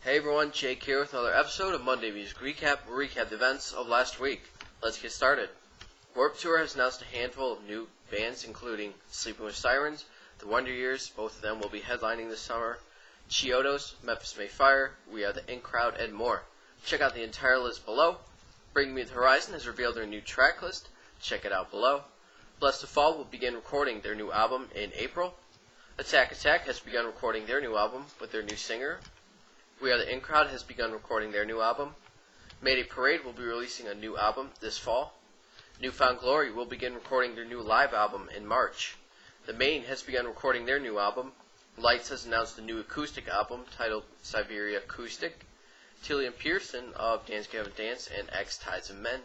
Hey everyone, Jake here with another episode of Monday Music Recap. We'll recap the events of last week. Let's get started. Warped Tour has announced a handful of new bands, including Sleeping with Sirens, The Wonder Years, both of them will be headlining this summer, Chiodos, Memphis May Fire, We Are the In Crowd, and more. Check out the entire list below. Bring Me the Horizon has revealed their new track list. Check it out below. Blessthefall will begin recording their new album in April. Attack Attack has begun recording their new album with their new singer. We Are the In Crowd has begun recording their new album. Mayday Parade will be releasing a new album this fall. Newfound Glory will begin recording their new live album in March. The Main has begun recording their new album. Lights has announced a new acoustic album titled Siberia Acoustic. Tilian Pearson of Dance Gavin Dance and X Tides of Men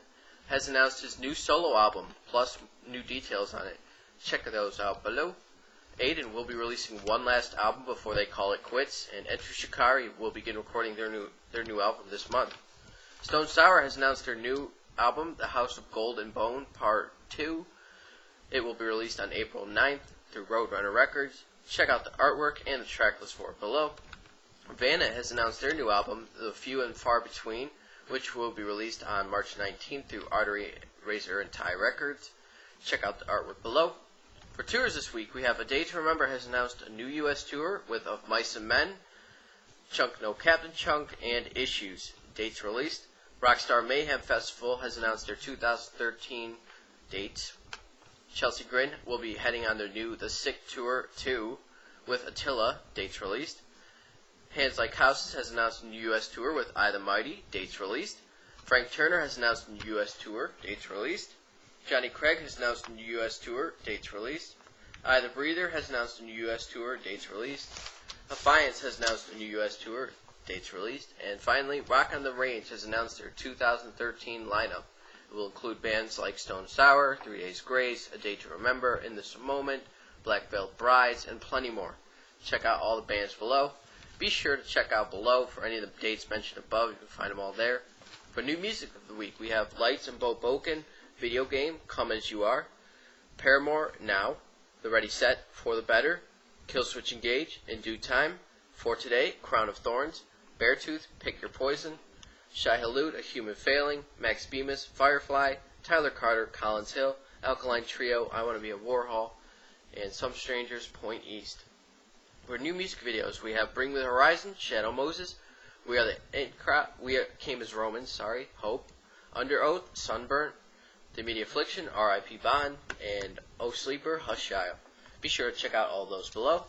has announced his new solo album, plus new details on it. Check those out below. Aiden will be releasing one last album before they call it quits, and Entry Shikari will begin recording their new album this month. Stone Sour has announced their new album, The House of Gold and Bone Part 2. It will be released on April 9th through Roadrunner Records. Check out the artwork and the track list for it below. Vanna has announced their new album, The Few and Far Between, which will be released on March 19th through Artery, Razor, and Tie Records. Check out the artwork below. For tours this week, we have A Day to Remember has announced a new U.S. tour with Of Mice and Men, Chunk No Captain Chunk, and Issues. Dates released. Rockstar Mayhem Festival has announced their 2013 dates. Chelsea Grin will be heading on their new The Sick Tour 2 with Attila. Dates released. Hands Like Houses has announced a new U.S. tour with I the Mighty. Dates released. Frank Turner has announced a new U.S. tour. Dates released. Jonny Craig has announced a new U.S. tour, dates released. I the Breather has announced a new U.S. tour, dates released. Affiance has announced a new U.S. tour, dates released. And finally, Rock on the Range has announced their 2013 lineup. It will include bands like Stone Sour, 3 Days Grace, A Day to Remember, In This Moment, Black Veiled Brides, and plenty more. Check out all the bands below. Be sure to check out below for any of the dates mentioned above. You can find them all there. For new music of the week, we have Lights and Bokan, Video Game, Come As You Are, Paramore, Now, The Ready Set, For the Better, Killswitch Engage, In Due Time, For Today, Crown of Thorns, Beartooth, Pick Your Poison, Shai Hulud, A Human Failing, Max Bemis, Firefly, Tyler Carter, Collins Hill, Alkaline Trio, I Want to Be a Warhol, and Some Strangers, Point East. For new music videos, we have Bring Me the Horizon, Shadow Moses, We Are the In Crowd, Came as Romans, Hope, Under Oath, Sunburnt, The Immediate Affliction, R.I.P. Bond, and Oh Sleeper, Hush Child. Be sure to check out all those below.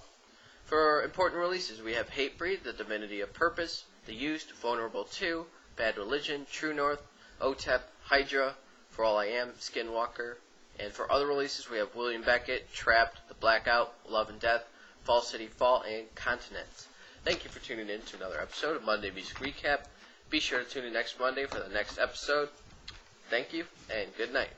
For important releases, we have Hatebreed, The Divinity of Purpose, The Used, Vulnerable 2, Bad Religion, True North, OTEP, Hydra, For All I Am, Skinwalker. And for other releases, we have William Beckett, Trapped, The Blackout, Love and Death, Fall City Fall, and Continents. Thank you for tuning in to another episode of Monday Music Recap. Be sure to tune in next Monday for the next episode. Thank you, and good night.